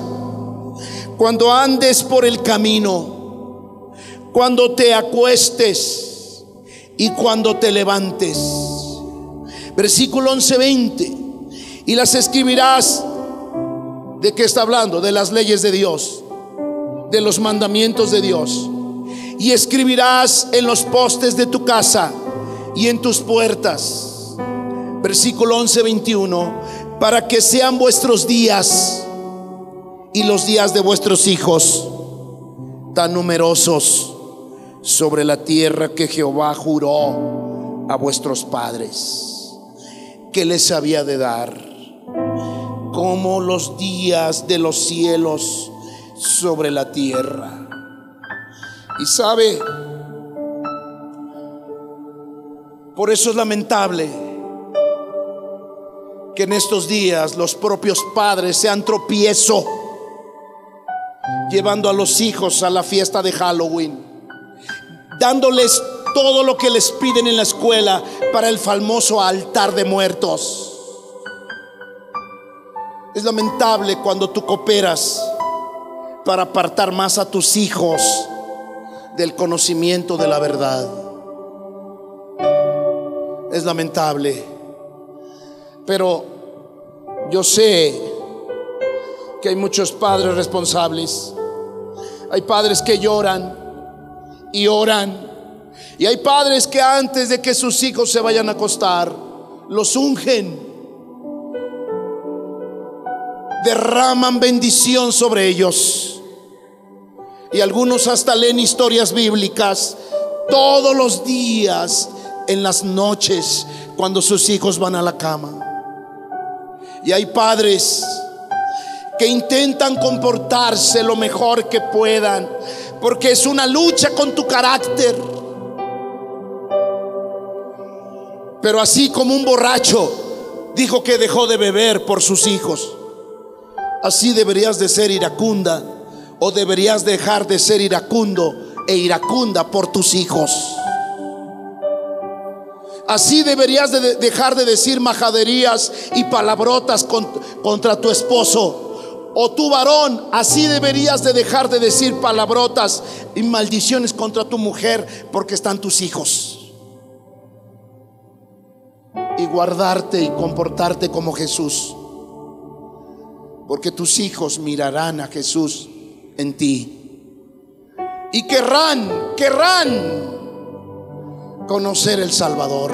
cuando andes por el camino, cuando te acuestes y cuando te levantes. Versículo 11:20: y las escribirás. ¿De qué está hablando? De las leyes de Dios, de los mandamientos de Dios. Y escribirás en los postes de tu casa y en tus puertas. Versículo 11:21: para que sean vuestros días y los días de vuestros hijos tan numerosos sobre la tierra que Jehová juró a vuestros padres que les había de dar, como los días de los cielos sobre la tierra. Y sabe, por eso es lamentable que en estos días los propios padres sean tropiezo llevando a los hijos a la fiesta de Halloween, dándoles todo lo que les piden en la escuela para el famoso altar de muertos. Es lamentable cuando tú cooperas para apartar más a tus hijos del conocimiento de la verdad. Es lamentable, pero yo sé que hay muchos padres responsables. Hay padres que lloran y oran, y hay padres que antes de que sus hijos se vayan a acostar, los ungen, derraman bendición sobre ellos. Y algunos hasta leen historias bíblicas todos los días en las noches cuando sus hijos van a la cama. Y hay padres que intentan comportarse lo mejor que puedan, porque es una lucha con tu carácter. Pero así como un borracho dijo que dejó de beber por sus hijos, así deberías de ser iracunda, o deberías dejar de ser iracundo e iracunda por tus hijos. Así deberías de dejar de decir majaderías y palabrotas contra tu esposo. O tu varón, así deberías de dejar de decir palabrotas y maldiciones contra tu mujer, porque están tus hijos. Y guardarte y comportarte como Jesús, porque tus hijos mirarán a Jesús en ti y querrán conocer el Salvador.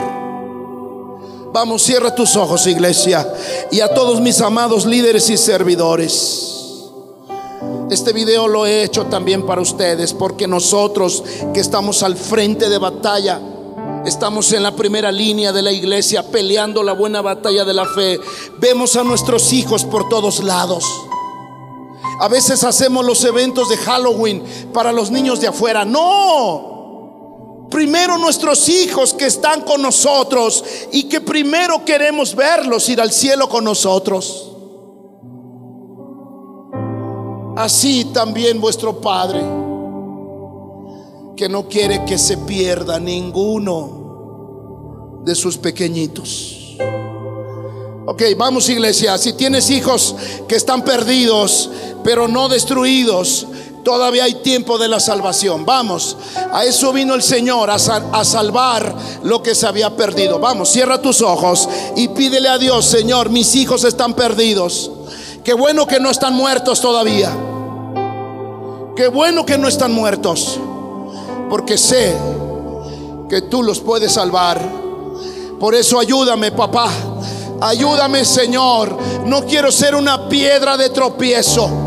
Vamos, cierra tus ojos, iglesia, y a todos mis amados líderes y servidores. Este video lo he hecho también para ustedes, porque nosotros que estamos al frente de batalla, estamos en la primera línea de la iglesia peleando la buena batalla de la fe, vemos a nuestros hijos por todos lados. A veces hacemos los eventos de Halloween para los niños de afuera. No, primero nuestros hijos que están con nosotros y que primero queremos verlos ir al cielo con nosotros. Así también vuestro Padre, que no quiere que se pierda ninguno de sus pequeñitos. Ok, vamos, iglesia. Si tienes hijos que están perdidos pero no destruidos, todavía hay tiempo de la salvación. Vamos, a eso vino el Señor, a salvar lo que se había perdido. Vamos, cierra tus ojos y pídele a Dios: Señor, mis hijos están perdidos. Qué bueno que no están muertos todavía. Qué bueno que no están muertos, porque sé que tú los puedes salvar. Por eso ayúdame, papá. Ayúdame, Señor. No quiero ser una piedra de tropiezo.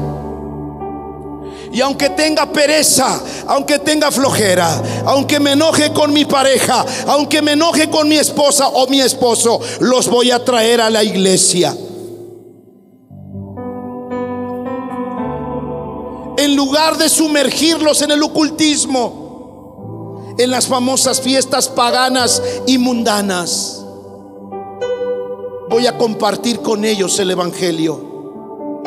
Y aunque tenga pereza, aunque tenga flojera, aunque me enoje con mi pareja, aunque me enoje con mi esposa o mi esposo, los voy a traer a la iglesia. en lugar de sumergirlos en el ocultismo, en las famosas fiestas paganas y mundanas, voy a compartir con ellos el evangelio.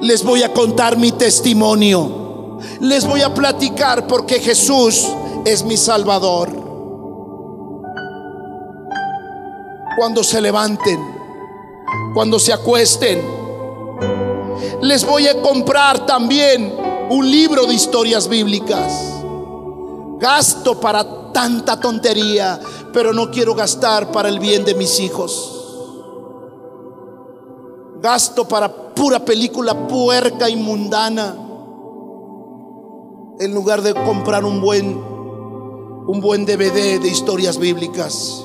Les voy a contar mi testimonio. Les voy a platicar porque Jesús es mi Salvador. Cuando se levanten, cuando se acuesten, les voy a comprar también un libro de historias bíblicas. Gasto para tanta tontería, pero no quiero gastar para el bien de mis hijos. Gasto para pura película puerca y mundana, en lugar de comprar un buen DVD de historias bíblicas.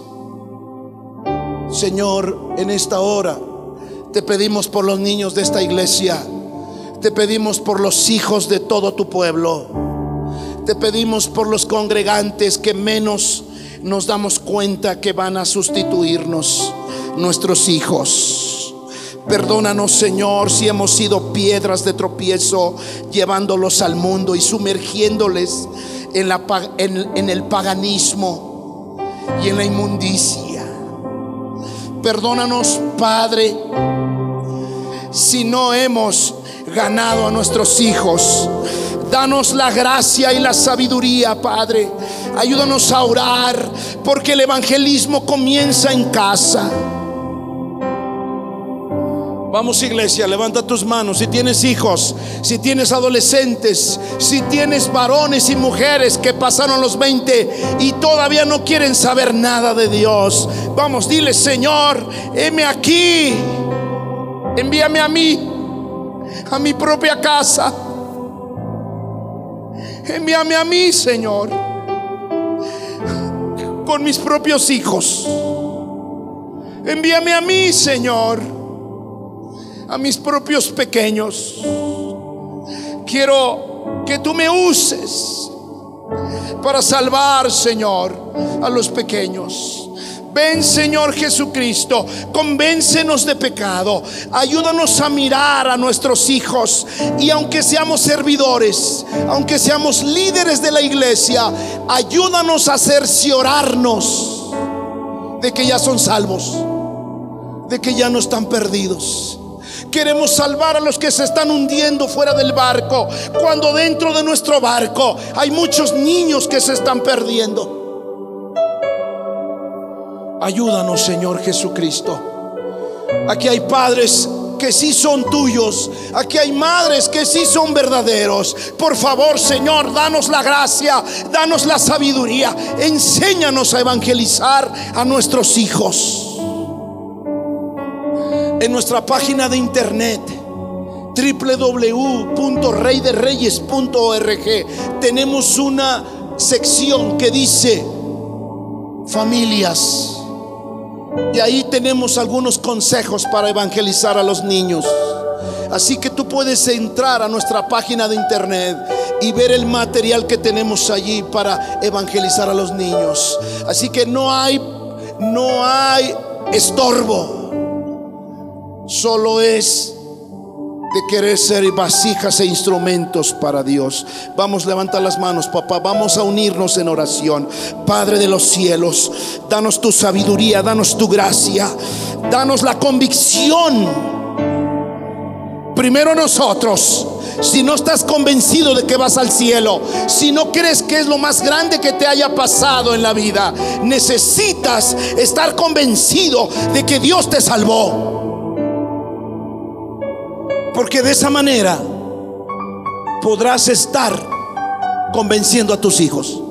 Señor, en esta hora te pedimos por los niños de esta iglesia, te pedimos por los hijos de todo tu pueblo, te pedimos por los congregantes que menos nos damos cuenta que van a sustituirnos, nuestros hijos. Perdónanos, Señor, si hemos sido piedras de tropiezo, llevándolos al mundo y sumergiéndoles en el paganismo y en la inmundicia. Perdónanos, Padre, si no hemos ganado a nuestros hijos. Danos la gracia y la sabiduría, Padre. Ayúdanos a orar, porque el evangelismo comienza en casa. Vamos, iglesia, levanta tus manos. Si tienes hijos, si tienes adolescentes, si tienes varones y mujeres que pasaron los 20 y todavía no quieren saber nada de Dios, vamos, dile: Señor, heme aquí, envíame a mí, a mi propia casa. Envíame a mí, Señor, con mis propios hijos. Envíame a mí, Señor, a mis propios pequeños. Quiero que tú me uses para salvar, Señor, a los pequeños. Ven, Señor Jesucristo, convéncenos de pecado. Ayúdanos a mirar a nuestros hijos, y aunque seamos servidores, aunque seamos líderes de la iglesia, ayúdanos a cerciorarnos de que ya son salvos, de que ya no están perdidos. Queremos salvar a los que se están hundiendo fuera del barco, cuando dentro de nuestro barco hay muchos niños que se están perdiendo. Ayúdanos, Señor Jesucristo. Aquí hay padres que sí son tuyos, aquí hay madres que sí son verdaderos. Por favor, Señor, danos la gracia, danos la sabiduría. Enséñanos a evangelizar a nuestros hijos. En nuestra página de internet www.reydereyes.org tenemos una sección que dice familias, y ahí tenemos algunos consejos para evangelizar a los niños. Así que tú puedes entrar a nuestra página de internet y ver el material que tenemos allí para evangelizar a los niños. Así que no hay estorbo, solo es de querer ser vasijas e instrumentos para Dios. Vamos, levanta las manos, papá. Vamos a unirnos en oración. Padre de los cielos, danos tu sabiduría, danos tu gracia, danos la convicción. Primero nosotros. Si no estás convencido de que vas al cielo, si no crees que es lo más grande que te haya pasado en la vida, necesitas estar convencido de que Dios te salvó, porque de esa manera podrás estar convenciendo a tus hijos.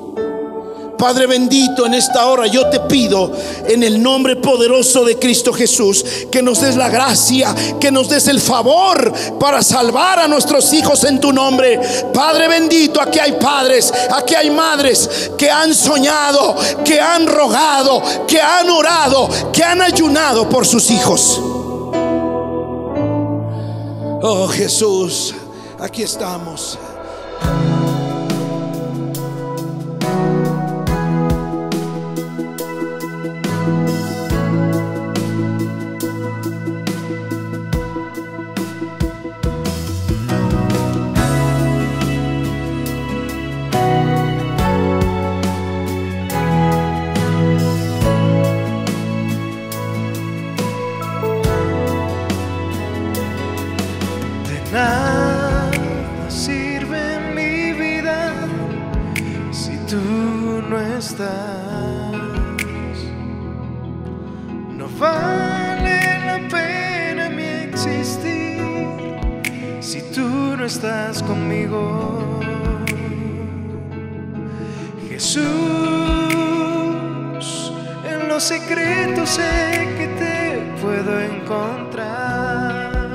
Padre bendito, en esta hora yo te pido, en el nombre poderoso de Cristo Jesús, que nos des la gracia, que nos des el favor para salvar a nuestros hijos en tu nombre. Padre bendito, aquí hay padres, aquí hay madres que han soñado, que han rogado, que han orado, que han ayunado por sus hijos. Oh Jesús, aquí estamos. nada sirve mi vida si tú no estás. No vale la pena mi existir si tú no estás conmigo. Jesús, en los secretos sé que te puedo encontrar.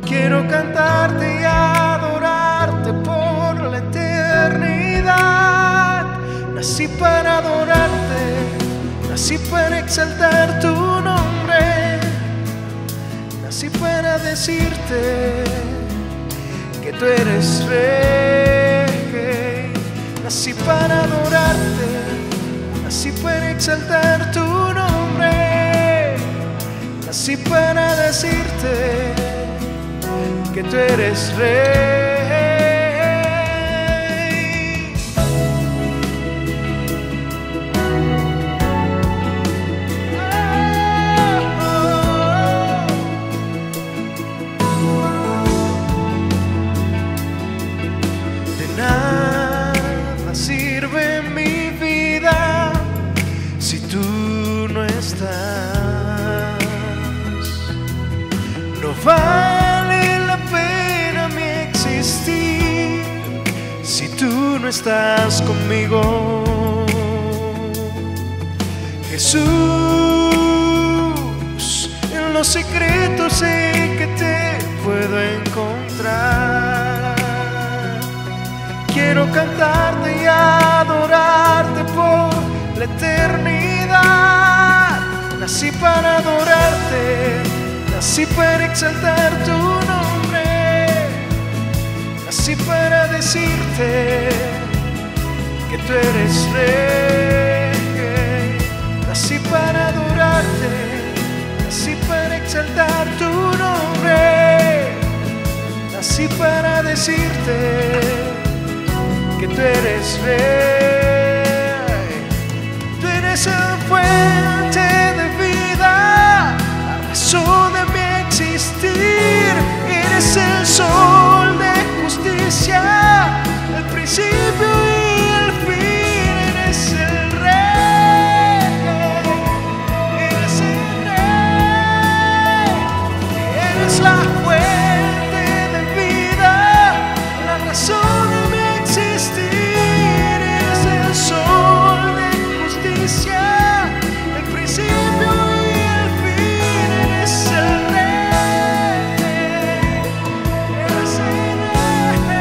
Quiero cantarte y adorarte por la eternidad. Nací para adorarte, nací para exaltar tu nombre, nací para decirte que tú eres rey. Nací para adorarte, nací para exaltar tu nombre, nací para decirte que tú eres rey. De nada sirve mi vida si tú no estás. No vale la pena mi existir si tú no estás conmigo. Jesús, en los secretos sé que te puedo encontrar. Quiero cantarte y adorarte por la eternidad. Nací para adorarte, nací para exaltar tu nombre, nací para decirte que tú eres rey. Nací para adorarte, nací para exaltar tu nombre, nací para decirte que tú eres rey. Tú eres el fuente de vida, la razón de mi existir. Eres el sol de justicia, el principio y el fin. Eres el rey, eres el rey. Eres la fuente de vida, la razón de mi existir. Eres el sol de justicia, el principio y el fin. Eres el rey, eres el rey.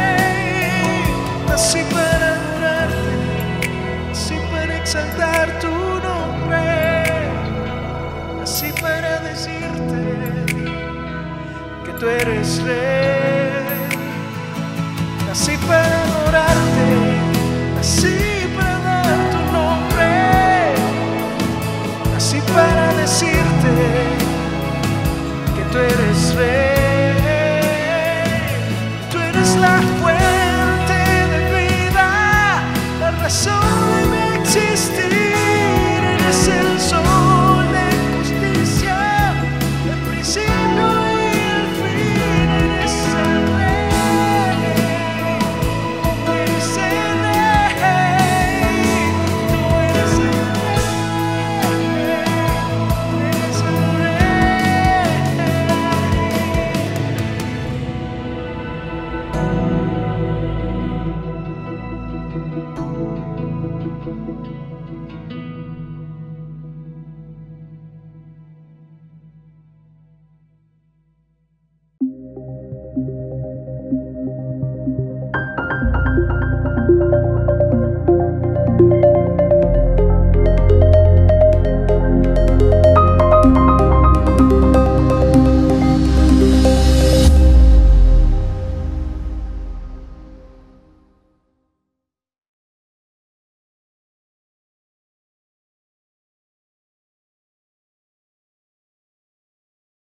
Nací para adorarte, nací para exaltar tu nombre, nací para decirte que tú eres rey. Nací para adorarte, nací para dar tu nombre, nací para decirte que tú eres rey.